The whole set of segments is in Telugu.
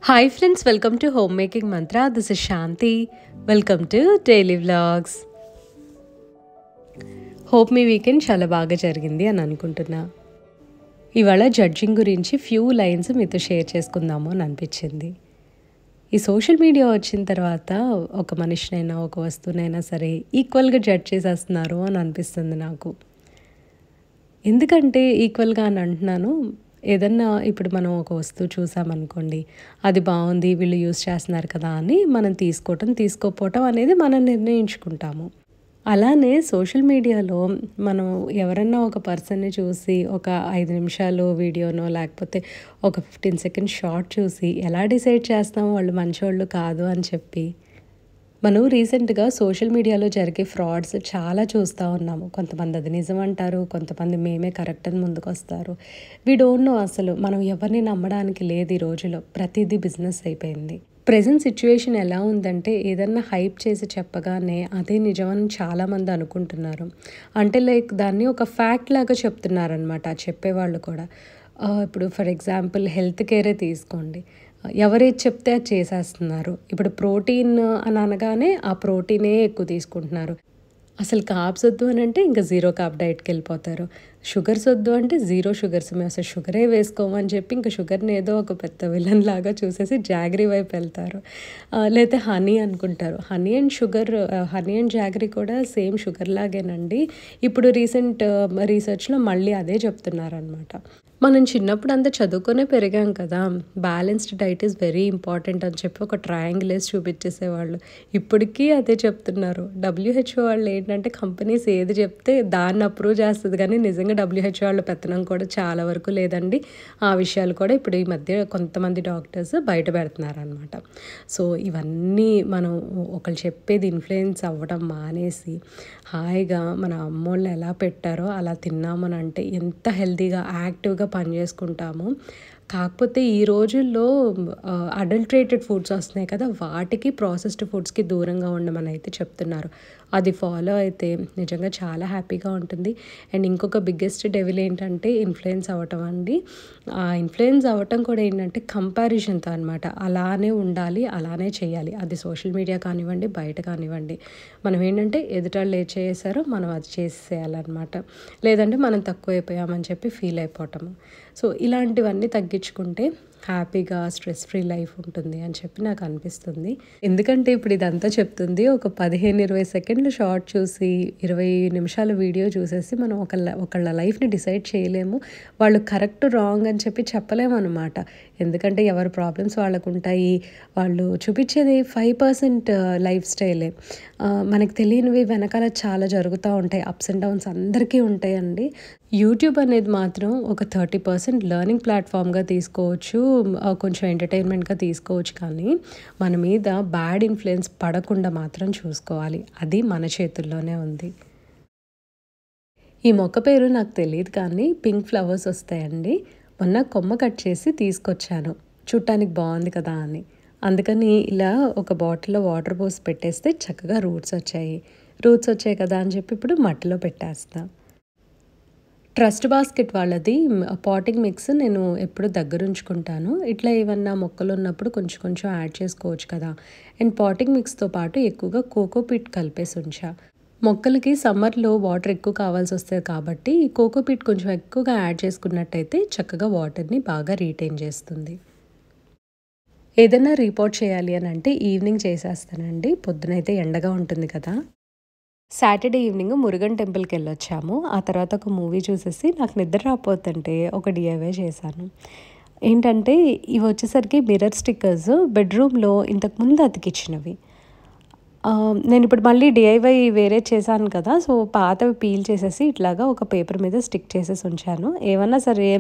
Hi friends, welcome to Homemaking Mantra. This is Shanti. Welcome to Daily Vlogs. Hope me weekend చాలా బాగా జరిగింది అని అనుకుంటున్నా. ఇవాళ జడ్జింగ్ గురించి ఫ్యూ లైన్స్ మీతో షేర్ చేసుకుందాము అని అనిపించింది. ఈ సోషల్ మీడియా వచ్చిన తర్వాత ఒక మనిషినైనా ఒక వస్తువునైనా సరే ఈక్వల్గా జడ్జ్ చేసేస్తున్నారు అని అనిపిస్తుంది నాకు. ఎందుకంటే ఈక్వల్గా అని అంటున్నాను, ఏదన్నా ఇప్పుడు మనం ఒక వస్తువు చూసామనుకోండి, అది బాగుంది వీళ్ళు యూస్ చేస్తున్నారు కదా అని మనం తీసుకోపోవటం అనేది మనం నిర్ణయించుకుంటాము. అలానే సోషల్ మీడియాలో మనం ఎవరన్నా ఒక పర్సన్ని చూసి ఒక 5 నిమిషాలు వీడియోనో లేకపోతే ఒక 15 సెకండ్స్ షార్ట్ చూసి ఎలా డిసైడ్ చేస్తాము వాళ్ళు మంచోళ్ళు కాదు అని చెప్పి. మనం రీసెంట్గా సోషల్ మీడియాలో జరిగే ఫ్రాడ్స్ చాలా చూస్తూ ఉన్నాము. కొంతమంది అది నిజం అంటారు, కొంతమంది మేమే కరెక్ట్ అని ముందుకు వస్తారు. వీ డోంట్ నో, అసలు మనం ఎవరిని నమ్మడానికి లేదు. ఈ రోజులో ప్రతిదీ బిజినెస్ అయిపోయింది. ప్రెజెంట్ సిచ్యువేషన్ ఎలా ఉందంటే ఏదన్నా హైప్ చేసి చెప్పగానే అదే నిజమని చాలామంది అనుకుంటున్నారు. అంటే లైక్ దాన్ని ఒక ఫ్యాక్ట్ లాగా చెప్తున్నారనమాట చెప్పేవాళ్ళు కూడా. ఇప్పుడు ఫర్ ఎగ్జాంపుల్ హెల్త్ కేరే తీసుకోండి, ఎవరేది చెప్తే అది చేసేస్తున్నారు. ఇప్పుడు ప్రోటీన్ అని అనగానే ఆ ప్రోటీనే ఎక్కువ తీసుకుంటున్నారు. అసలు కార్బ్స్ వద్దు అని అంటే ఇంకా 0 కార్బ్ డైట్కి వెళ్ళిపోతారు. షుగర్స్ వద్దు అంటే 0 షుగర్స్, మేము అసలు షుగరే వేసుకోమని చెప్పి ఇంకా షుగర్ని ఏదో ఒక పెద్ద విలన్ లాగా చూసేసి జాగరీ వైపు వెళ్తారు. లేకపోతే హనీ అనుకుంటారు. హనీ అండ్ జాగరీ కూడా సేమ్ షుగర్ లాగేనండి. ఇప్పుడు రీసెంట్ రీసెర్చ్లో మళ్ళీ అదే చెప్తున్నారనమాట. మనం చిన్నప్పుడు అంతా చదువుకునే పెరిగాం కదా, balanced diet is very important అని చెప్పి ఒక ట్రయాంగిల్ వేసి చూపించేసేవాళ్ళు. ఇప్పటికీ అదే చెప్తున్నారు. WHO వాళ్ళు ఏంటంటే కంపెనీస్ ఏది చెప్తే దాన్ని అప్రూవ్ చేస్తుంది, కానీ నిజంగా WHO వాళ్ళ పెత్తనం కూడా చాలా వరకు లేదండి. ఆ విషయాలు కూడా ఇప్పుడు ఈ మధ్య కొంతమంది డాక్టర్స్ బయట పెడుతున్నారనమాట. సో ఇవన్నీ మనం ఒకళ్ళు చెప్పేది ఇన్ఫ్లుయెన్స్ అవ్వడం మానేసి హాయిగా మన అమ్మోళ్ళు ఎలా పెట్టారో అలా తిన్నామని అంటే ఎంత హెల్తీగా యాక్టివ్గా పని చేసుకుంటాము. కాకపోతే ఈ రోజుల్లో అడల్ట్రేటెడ్ ఫుడ్స్ వస్తున్నాయి కదా, వాటికి ప్రాసెస్డ్ ఫుడ్స్కి దూరంగా ఉండమని అయితే చెప్తున్నారు. అది ఫాలో అయితే నిజంగా చాలా హ్యాపీగా ఉంటుంది. అండ్ ఇంకొక బిగ్గెస్ట్ డెవిల్ ఏంటంటే ఇన్ఫ్లుయెన్స్ అవ్వటం అండి. ఆ ఇన్ఫ్లుయెన్స్ అవ్వటం కూడా ఏంటంటే కంపారిజన్తో అనమాట. అలానే ఉండాలి, అలానే చేయాలి. అది సోషల్ మీడియా కానివ్వండి, బయట కానివ్వండి. మనం ఏంటంటే ఎదుటాళ్ళు ఏ చేసారో మనం అది చేసేయాలన్నమాట. లేదంటే మనం తక్కువైపోయామని చెప్పి ఫీల్ అయిపోవటము. సో ఇలాంటివన్నీ తగ్గించుకుంటే హ్యాపీగా స్ట్రెస్ ఫ్రీ లైఫ్ ఉంటుంది అని చెప్పి నాకు అనిపిస్తుంది. ఎందుకంటే ఇప్పుడు ఇదంతా చెప్తుంది ఒక 15-20 సెకండ్లు షార్ట్ చూసి 20 నిమిషాల వీడియో చూసేసి మనం ఒకళ్ళ లైఫ్ని డిసైడ్ చేయలేము. వాళ్ళు కరెక్ట్ రాంగ్ అని చెప్పి చెప్పలేము అనమాట. ఎందుకంటే ఎవరి ప్రాబ్లమ్స్ వాళ్ళకు ఉంటాయి. వాళ్ళు చూపించేది 5% లైఫ్ స్టైలే. మనకు తెలియనివి వెనకాల చాలా జరుగుతూ ఉంటాయి. అప్స్ అండ్ డౌన్స్ అందరికీ ఉంటాయండి. యూట్యూబ్ అనేది మాత్రం ఒక 30% లెర్నింగ్ ప్లాట్ఫామ్గా తీసుకోవచ్చు, కొంచెం ఎంటర్టైన్మెంట్గా తీసుకోవచ్చు. కానీ మన మీద బ్యాడ్ ఇన్ఫ్లుయెన్స్ పడకుండా మాత్రం చూసుకోవాలి. అది మన చేతుల్లోనే ఉంది. ఈ మొక్క పేరు నాకు తెలియదు, కానీ పింక్ ఫ్లవర్స్ వస్తాయండి. మొన్న కొమ్మ కట్ చేసి తీసుకొచ్చాను, చూడటానికి బాగుంది కదా అని. అందుకని ఇలా ఒక బాటిల్లో వాటర్ పోసి పెట్టేస్తే చక్కగా రూట్స్ వచ్చాయి కదా అని చెప్పి ఇప్పుడు మట్టిలో పెట్టేస్తా. ట్రస్ట్ బాస్కెట్ వాళ్ళది పాటింగ్ మిక్స్ నేను ఎప్పుడు దగ్గరుంచుకుంటాను. ఇట్లా ఏమన్నా మొక్కలు ఉన్నప్పుడు కొంచెం యాడ్ చేసుకోవచ్చు కదా. అండ్ పాటింగ్ మిక్స్తో పాటు ఎక్కువగా కోకోపీట్ కలిపేసి ఉంచా. మొక్కలకి సమ్మర్లో వాటర్ ఎక్కువ కావాల్సి వస్తుంది కాబట్టి ఈ కోకోపీట్ కొంచెం ఎక్కువగా యాడ్ చేసుకున్నట్టయితే చక్కగా వాటర్ని బాగా రీటైన్ చేస్తుంది. ఏదైనా రిపోర్ట్ చేయాలి అని అంటే ఈవినింగ్ చేసేస్తానండి. పొద్దునైతే ఎండగా ఉంటుంది కదా. సాటర్డే ఈవినింగ్ మురుగన్ టెంపుల్కి వెళ్ళొచ్చాము. ఆ తర్వాత ఒక మూవీ చూసేసి నాకు నిద్ర రాకపోతుంటే ఒక DIY చేశాను. ఏంటంటే ఇవి వచ్చేసరికి మిర్రర్ స్టిక్కర్స్, బెడ్రూమ్లో ఇంతకుముందు అతికిచ్చినవి. నేను ఇప్పుడు మళ్ళీ DIY వేరే చేశాను కదా, సో పాతవి పీల్ చేసేసి ఇట్లాగా ఒక పేపర్ మీద స్టిక్ చేసేసి ఉంచాను. ఏమన్నా సరే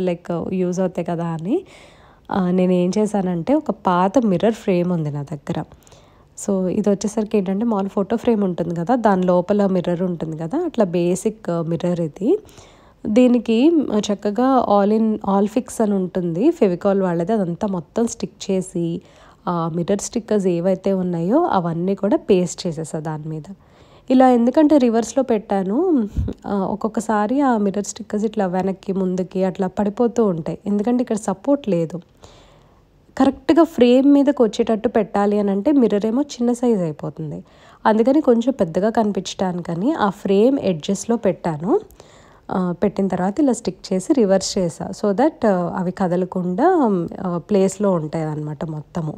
లైక్ యూజ్ అవుతాయి కదా అని. నేను ఏం చేశానంటే ఒక పాత మిర్రర్ ఫ్రేమ్ ఉంది నా దగ్గర. సో ఇది వచ్చేసరికి ఏంటంటే మామూలు ఫోటో ఫ్రేమ్ ఉంటుంది కదా, దాని లోపల మిర్రర్ ఉంటుంది కదా, అట్లా బేసిక్ మిర్రర్ ఇది. దీనికి చక్కగా ఆల్ ఫిక్స్ అని ఉంటుంది ఫెవికాల్ వాళ్ళది, అదంతా మొత్తం స్టిక్ చేసి ఆ మిర్రర్ స్టిక్కర్స్ ఏవైతే ఉన్నాయో అవన్నీ కూడా పేస్ట్ చేసేసా దాని మీద. ఇలా ఎందుకంటే రివర్స్లో పెట్టాను, ఒక్కొక్కసారి ఆ మిర్రర్ స్టిక్కర్స్ ఇట్లా వెనక్కి ముందుకి అట్లా పడిపోతూ ఉంటాయి. ఎందుకంటే ఇక్కడ సపోర్ట్ లేదు. కరెక్ట్‌గా ఫ్రేమ్ మీదకి వచ్చేటట్టు పెట్టాలి అని అంటే మిర్రర్ ఏమో చిన్న సైజ్ అయిపోతుంది. అందుకని కొంచెం పెద్దగా కనిపించడానికని ఆ ఫ్రేమ్ ఎడ్జెస్‌లో పెట్టాను. పెట్టిన తర్వాత ఇలా స్టిక్ చేసి రివర్స్ చేశా. సో దట్ అవి కదలకుండా ప్లేస్‌లో ఉంటాయన్నమాట మొత్తము.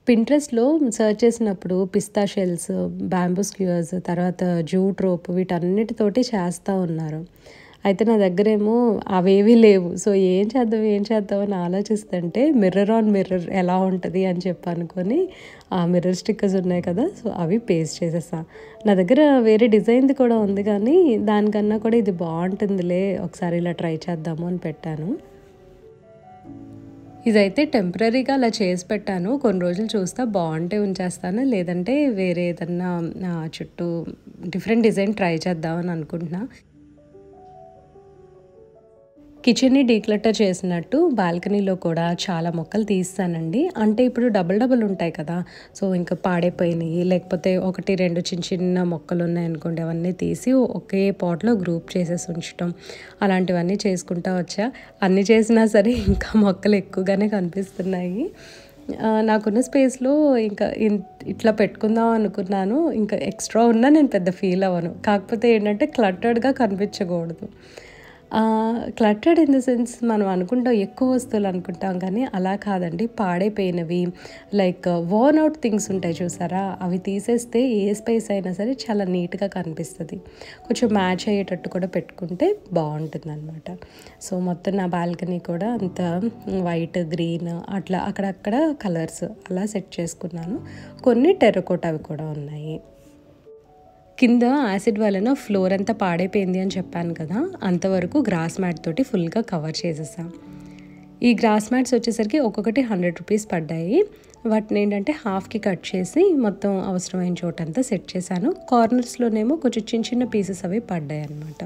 పింట్రెస్ట్‌లో సెర్చ్ చేసినప్పుడు పిస్తా షెల్స్, బ్యాంబూ స్క్యూయర్స్, తర్వాత జూట్ రోప్ వీటన్నిటితోటి చేస్తా ఉన్నారు. అయితే నా దగ్గరేమో అవేవీ లేవు. సో ఏం చేద్దాం అని ఆలోచిస్తుంటే మిర్రర్ ఆన్ మిర్రర్ ఎలా ఉంటది అని చెప్పి అనుకోని ఆ మిర్రర్ స్టిక్కర్స్ ఉన్నాయి కదా! సో అవి పేస్ట్ చేసేసా. నా దగ్గర వేరే డిజైన్‌ది కూడా ఉంది కానీ దానికన్నా కూడా ఇది బావుంటుందిలే ఒకసారి ఇలా ట్రై చేద్దాము అని పెట్టాను. ఇదైతే టెంపరరీగా అలా చేసి పెట్టాను. కొన్ని రోజులు చూస్తా బావుంటే ఉంచేస్తాను. లేదంటే వేరే ఏదన్నా చుట్టూ డిఫరెంట్ డిజైన్ ట్రై చేద్దామని అనుకుంటున్నా. కిచెన్‌ని డీక్లటర్ చేసినట్టు బాల్కనీలో కూడా చాలా మొక్కలు తీస్తానండి. అంటే ఇప్పుడు డబుల్ ఉంటాయి కదా! సో ఇంకా పాడైపోయినాయి లేకపోతే 1, 2 చిన్న మొక్కలు ఉన్నాయనుకోండి అవన్నీ తీసి ఒకే పాట్‌లో గ్రూప్ చేసేసి ఉంచటం. అలాంటివన్నీ చేసుకుంటా వచ్చా. అన్ని చేసినా సరే ఇంకా మొక్కలు ఎక్కువగానే కనిపిస్తున్నాయి. నాకున్న స్పేస్‌లో ఇంకా ఇట్లా పెట్టుకుందాం అనుకున్నాను. ఇంకా ఎక్స్ట్రా ఉన్నా నేను పెద్ద ఫీల్ అవ్వను. కాకపోతే ఏంటంటే క్లటర్డ్‌గా కనిపించకూడదు. క్లటర్డ్ ఇన్ ద సెన్స్ మనం అనుకుంటాం ఎక్కువ వస్తువులు అనుకుంటాం కానీ అలా కాదండి. పాడైపోయినవి లైక్ వర్న్ అవుట్ థింగ్స్ ఉంటాయి చూసారా? అవి తీసేస్తే ఏ స్పేస్ అయినా సరే చాలా నీట్‌గా కనిపిస్తది. కొంచెం మ్యాచ్ అయ్యేటట్టు కూడా పెట్టుకుంటే బావుంటుందనమాట. సో మొత్తం నా బాల్కనీ కూడా అంత వైట్, గ్రీన్ అట్లా అక్కడక్కడ కలర్స్ అలా సెట్ చేసుకున్నాను. కొన్ని టెర్రకోటావి కూడా ఉన్నాయి. కింద యాసిడ్ వలన ఫ్లోర్ అంతా పాడైపోయింది అని చెప్పాను కదా! అంతవరకు గ్రాస్ మ్యాట్ తోటి ఫుల్‌గా కవర్ చేసేసా. ఈ గ్రాస్ మ్యాట్స్ వచ్చేసరికి ఒక్కొక్కటి ₹100 పడ్డాయి. వాటిని ఏంటంటే హాఫ్‌కి కట్ చేసి మొత్తం అవసరమైన చోటంతా సెట్ చేశాను. కార్నర్స్‌లోనేమో కొంచెం చిన్న పీసెస్ అవి పడ్డాయన్నమాట.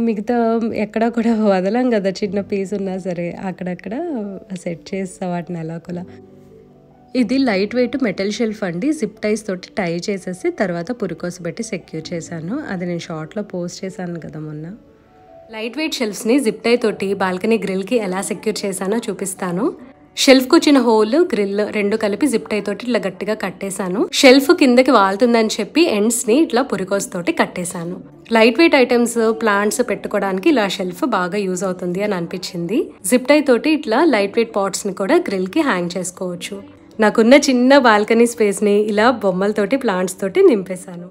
మిగతా ఎక్కడా కూడా వదలం కదా! చిన్న పీస్ ఉన్నా సరే అక్కడక్కడ సెట్ చేస్తా వాటిని ఎలాగోలా. ఇది లైట్ వెయిట్ మెటల్ షెల్ఫ్ అండి. జిప్ టైస్ తోటి టై చేసేసి తర్వాత పురికోస పెట్టి సెక్యూర్ చేశాను. అది నేను షార్ట్‌లో పోస్ట్ చేశాను కదా మొన్న. లైట్ వెయిట్ షెల్ఫ్స్‌ని జిప్ టై తోటి బాల్కనీ గ్రిల్‌కి ఎలా సెక్యూర్ చేశానో చూపిస్తాను. షెల్ఫ్‌కు వచ్చిన హోల్, గ్రిల్ 2 కలిపి జిప్ టై తోటి ఇట్లా గట్టిగా కట్టేశాను. షెల్ఫ్ కిందకి వాలుతుందని చెప్పి ఎండ్స్‌ని ఇట్లా పురికోస తోటి కట్టేశాను. లైట్ వెయిట్ ఐటమ్స్, ప్లాంట్స్ పెట్టుకోవడానికి ఇలా షెల్ఫ్ బాగా యూజ్ అవుతుంది అని అనిపించింది. జిప్ టై తోటి ఇట్లా లైట్ వెయిట్ పాట్స్‌ని కూడా గ్రిల్‌కి హ్యాంగ్ చేసుకోవచ్చు. నాకున్న చిన్న బాల్కనీ స్పేస్‌ని ఇలా బొమ్మలతోటి, ప్లాంట్స్ తోటి నింపేశాను.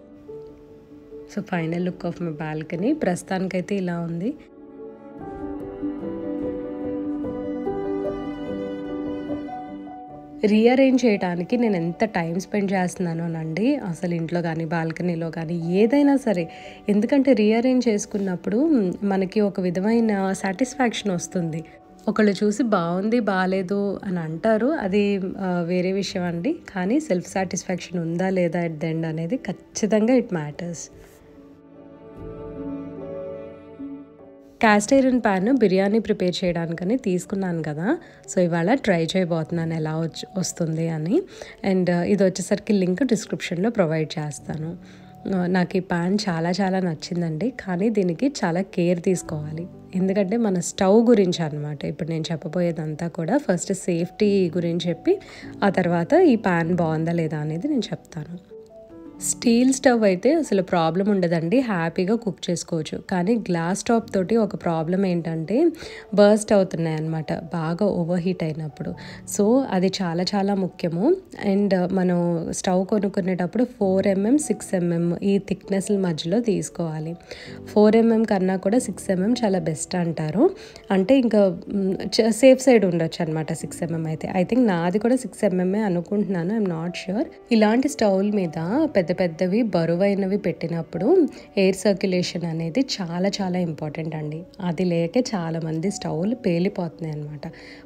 So final look of my balcony ప్రస్తుతానికైతే ఇలా ఉంది. రీఅరేంజ్ చేయడానికి నేను ఎంత టైం స్పెండ్ చేస్తున్నానోనండి. అసలు ఇంట్లో కానీ, బాల్కనీలో కానీ ఏదైనా సరే. ఎందుకంటే రీఅరేంజ్ చేసుకున్నప్పుడు మనకి ఒక విధమైన సాటిస్ఫాక్షన్ వస్తుంది. ఒకళ్ళు చూసి బాగుంది, బాలేదు అని అంటారు. అది వేరే విషయం అండి. కానీ సెల్ఫ్ సాటిస్ఫాక్షన్ ఉందా లేదా ఎట్ ద ఎండ్ అనేది ఖచ్చితంగా it matters. Cast iron pan biryani prepare చేయడానికని తీసుకున్నాను కదా! సో ఇవాళ ట్రై చేయబోతున్నాను ఎలా వస్తుంది అని. అండ్ ఇది వచ్చేసరికి లింక్ డిస్క్రిప్షన్‌లో ప్రొవైడ్ చేస్తాను. నాకు ఈ ప్యాన్ చాలా నచ్చిందండి. కానీ దీనికి చాలా కేర్ తీసుకోవాలి. ఎందుకంటే మన స్టవ్ గురించి అనమాట ఇప్పుడు నేను చెప్పబోయేదంతా కూడా. ఫస్ట్ సేఫ్టీ గురించి చెప్పి ఆ తర్వాత ఈ ప్యాన్ బాగుందా లేదా అనేది నేను చెప్తాను. స్టీల్ స్టవ్ అయితే అసలు ప్రాబ్లం ఉండదండి. హ్యాపీగా కుక్ చేసుకోవచ్చు. కానీ గ్లాస్ స్టవ్ తోటి ఒక ప్రాబ్లం ఏంటంటే బర్స్ట్ అవుతున్నాయి అన్నమాట బాగా ఓవర్ హీట్ అయినప్పుడు. సో అది చాలా ముఖ్యము. అండ్ మనం స్టవ్ కొనుక్కునేటప్పుడు 4mm, 6mm ఈ థిక్నెస్ల మధ్యలో తీసుకోవాలి. 4mm కన్నా కూడా 6mm చాలా బెస్ట్ అంటారు. అంటే ఇంకా సేఫ్ సైడ్ ఉండొచ్చు అనమాట 6mm అయితే. ఐ థింక్ నాది కూడా 6mm అనుకుంటున్నాను. I'm not sure. ఇలాంటి స్టవ్ల మీద పెద్దవి బరువైనవి పెట్టినప్పుడు ఎయిర్ సర్క్యులేషన్ అనేది చాలా ఇంపార్టెంట్ అండి. అది లేకే చాలామంది స్టవ్లు పేలిపోతున్నాయి అనమాట.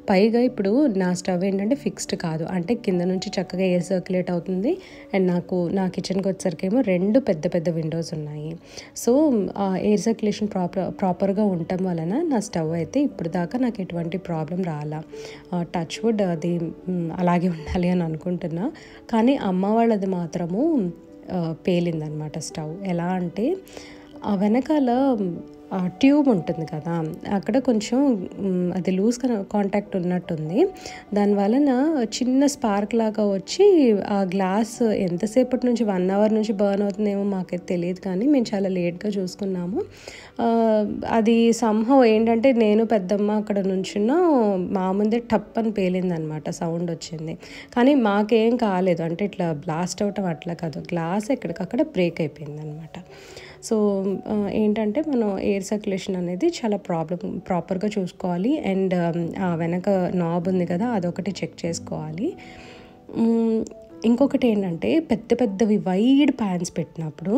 పైగా ఇప్పుడు నా స్టవ్ ఏంటంటే ఫిక్స్డ్ కాదు. అంటే కింద నుంచి చక్కగా ఎయిర్ సర్క్యులేట్ అవుతుంది. అండ్ నా కిచెన్కి వచ్చేసరికి ఏమో 2 పెద్ద విండోస్ ఉన్నాయి. సో ఎయిర్ సర్క్యులేషన్ ప్రాపర్గా ఉండటం వలన నా స్టవ్ అయితే ఇప్పుడు దాకా నాకు ఎటువంటి ప్రాబ్లం రాలా. టచ్ వుడ్ అది అలాగే ఉండాలి అని అనుకుంటున్నా. కానీ అమ్మ వాళ్ళది మాత్రము పేలిందనమాట స్టవ్. ఎలా అంటే వెనకాల ట్యూబ్ ఉంటుంది కదా, అక్కడ కొంచెం అది లూజ్ కాంటాక్ట్ ఉన్నట్టుంది. దానివలన చిన్న స్పార్క్ లాగా వచ్చి ఆ గ్లాస్ ఎంతసేపటి నుంచి 1 అవర్ నుంచి బర్న్ అవుతుందేమో మాకైతే తెలియదు, కానీ మేము చాలా లేట్గా చూసుకున్నాము. అది సంహవ్ ఏంటంటే నేను పెద్దమ్మ అక్కడ నుంచున్న మా ముందే టప్ అని పేలిందనమాట, సౌండ్ వచ్చింది. కానీ మాకేం కాలేదు, అంటే ఇట్లా బ్లాస్ట్ అవటం అట్లా కాదు, గ్లాస్ ఎక్కడికక్కడ బ్రేక్ అయిపోయింది అనమాట. సో ఏంటంటే మనం ఎయిర్ సర్క్యులేషన్ అనేది చాలా ప్రాపర్గా చూసుకోవాలి. అండ్ వెనక నాబ్ ఉంది కదా, అదొకటి చెక్ చేసుకోవాలి. ఇంకొకటి ఏంటంటే పెద్ద పెద్దవి వైడ్ ప్యాన్స్ పెట్టినప్పుడు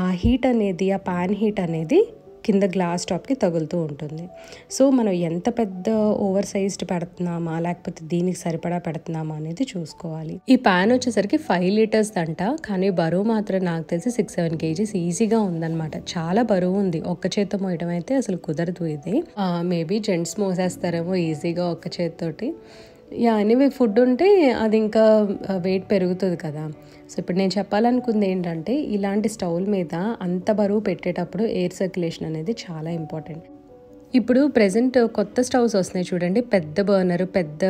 ఆ హీట్ అనేది, ఆ ప్యాన్ హీట్ అనేది కింద గ్లాస్ టాప్కి తగులుతూ ఉంటుంది. సో మనం ఎంత పెద్ద ఓవర్ సైజ్డ్ పెడుతున్నామా లేకపోతే దీనికి సరిపడా పెడుతున్నామా అనేది చూసుకోవాలి. ఈ ప్యాన్ వచ్చేసరికి 5 లీటర్స్ అంట, కానీ బరువు మాత్రం నాకు తెలిసి 6-7 కేజీస్ ఈజీగా ఉందన్నమాట. చాలా బరువు ఉంది, ఒక్క చేత్తో మోయడం అయితే అసలు కుదరదు. ఇది మేబీ జెంట్స్ మోసేస్తారేమో ఈజీగా ఒక్క చేత్తోటి. ఎనీవే ఫుడ్ ఉంటే అది ఇంకా వెయిట్ పెరుగుతుంది కదా. సో ఇప్పుడు నేను చెప్పాలనుకుంది ఏంటంటే ఇలాంటి స్టవ్ల మీద అంత బరువు పెట్టేటప్పుడు ఎయిర్ సర్క్యులేషన్ అనేది చాలా ఇంపార్టెంట్. ఇప్పుడు ప్రెజెంట్ కొత్త స్టవ్స్ వస్తున్నాయి చూడండి, పెద్ద బర్నర్, పెద్ద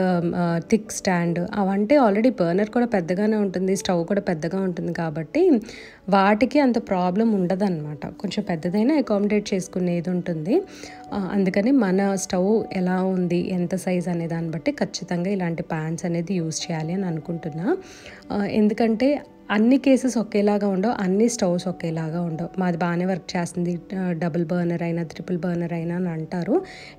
థిక్ స్టాండ్, అవంటే ఆల్రెడీ బర్నర్ కూడా పెద్దగానే ఉంటుంది, స్టవ్ కూడా పెద్దగా ఉంటుంది, కాబట్టి వాటికి అంత ప్రాబ్లం ఉండదు అనమాట. కొంచెం పెద్దదైనా అకామిడేట్ చేసుకునేది ఉంటుంది. అందుకని మన స్టవ్ ఎలా ఉంది, ఎంత సైజ్ అనే దాన్ని బట్టి ఖచ్చితంగా ఇలాంటి ప్యాన్స్ అనేది యూజ్ చేయాలి అని అనుకుంటున్నా. ఎందుకంటే అన్ని కేసెస్ ఒకేలాగా ఉండవు, అన్ని స్టవ్స్ ఒకేలాగా ఉండవు. మాది బాగానే వర్క్ చేస్తుంది, డబుల్ బర్నర్ అయినా ట్రిపుల్ బర్నర్ అయినా అని అంటారు.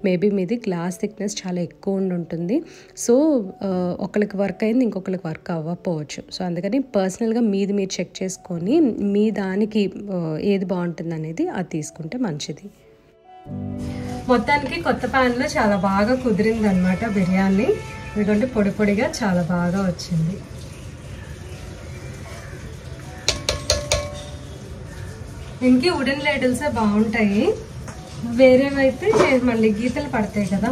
మేబీ మీది గ్లాస్ థిక్నెస్ చాలా ఎక్కువ ఉంటుంది. సో ఒకరికి వర్క్ అయింది, ఇంకొకరికి వర్క్ అవ్వకపోవచ్చు. సో అందుకని పర్సనల్గా మీది మీరు చెక్ చేసుకొని మీ దానికి ఏది బాగుంటుంది అనేది అది తీసుకుంటే మంచిది. మొత్తానికి కొత్త ప్యాన్లో చాలా బాగా కుదిరింది అనమాట బిర్యానీ. ఎందుకంటే పొడి పొడిగా చాలా బాగా వచ్చింది. ఇంకే వుడెన్ లేడల్సే బాగుంటాయి, వేరేవైతే మళ్ళీ గీతలు పడతాయి కదా.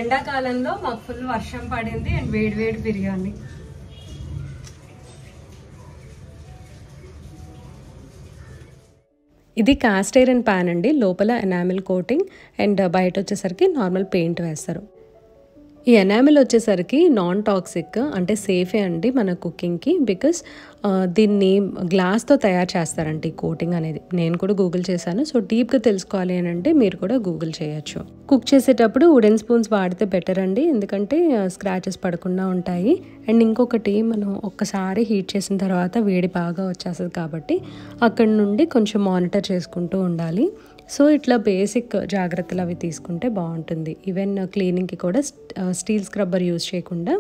ఎండాకాలంలో మాకు ఫుల్ వర్షం పడింది అండ్ వేడి వేడి బిర్యానీ. ఇది కాస్ట్ ఐరన్ ప్యాన్ అండి, లోపల ఎనామిల్ కోటింగ్ అండ్ బయట వచ్చేసరికి నార్మల్ పెయింట్ వేస్తారు. ఈ ఎనామిల్ వచ్చేసరికి నాన్ టాక్సిక్, అంటే సేఫే అండి మన కుకింగ్కి. బికాస్ దీన్ని గ్లాస్తో తయారు చేస్తారంట ఈ కోటింగ్ అనేది. నేను కూడా గూగుల్ చేశాను. సో డీప్గా తెలుసుకోవాలి అని అంటే మీరు కూడా గూగుల్ చేయొచ్చు. కుక్ చేసేటప్పుడు వుడెన్ స్పూన్స్ వాడితే బెటర్ అండి, ఎందుకంటే స్క్రాచెస్ పడకుండా ఉంటాయి. అండ్ ఇంకొకటి, మనం ఒక్కసారి హీట్ చేసిన తర్వాత వేడి బాగా వచ్చేస్తుంది, కాబట్టి అక్కడ నుండి కొంచెం మానిటర్ చేసుకుంటూ ఉండాలి. సో ఇట్లా బేసిక్ జాగ్రత్తలు అవి తీసుకుంటే బాగుంటుంది. ఈవెన్ క్లీనింగ్కి కూడా స్టీల్ స్క్రబ్బర్ యూజ్ చేయకుండా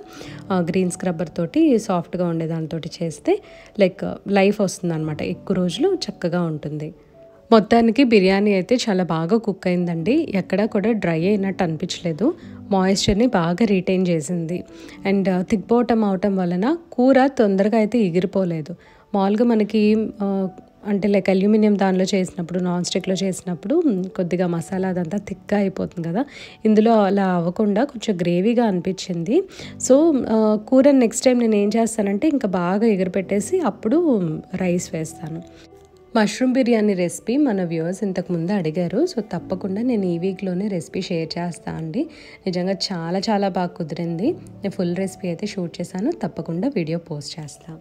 గ్రీన్ స్క్రబ్బర్ తోటి సాఫ్ట్గా ఉండే దాంతో చేస్తే లైఫ్ వస్తుంది అనమాట, ఎక్కువ రోజులు చక్కగా ఉంటుంది. మొత్తానికి బిర్యానీ అయితే చాలా బాగా కుక్ అయిందండి, ఎక్కడా కూడా డ్రై అయినట్టు అనిపించలేదు, మాయిశ్చర్ని బాగా రీటైన్ చేసింది. అండ్ థిక్ బాటమ్ అవటం వలన కూర తొందరగా అయితే ఎగిరిపోలేదు. మామూలుగా మనకి అంటే అల్యూమినియం దానిలో చేసినప్పుడు, నాన్ స్టిక్లో చేసినప్పుడు కొద్దిగా మసాలా అదంతా థిక్గా అయిపోతుంది కదా, ఇందులో అలా అవ్వకుండా కొంచెం గ్రేవీగా అనిపించింది. సో కూర నెక్స్ట్ టైం నేను ఏం చేస్తానంటే ఇంకా బాగా ఎగిరిపెట్టేసి అప్పుడు రైస్ వేస్తాను. మష్రూమ్ బిర్యానీ రెసిపీ మన వ్యూవర్స్ ఇంతకుముందు అడిగారు. సో తప్పకుండా నేను ఈ వీక్లోనే రెసిపీ షేర్ చేస్తాను అండి. నిజంగా చాలా చాలా బాగా కుదిరింది. నేను ఫుల్ రెసిపీ అయితే షూట్ చేశాను, తప్పకుండా వీడియో పోస్ట్ చేస్తాను.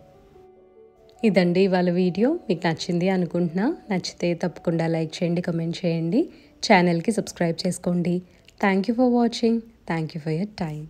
ఇదండి ఇవాళ వీడియో. మీకు నచ్చింది అనుకుంటున్నా. నచ్చితే తప్పకుండా లైక్ చేయండి, కమెంట్ చేయండి, ఛానల్కి సబ్స్క్రైబ్ చేసుకోండి. Thank you for watching. Thank you for your time.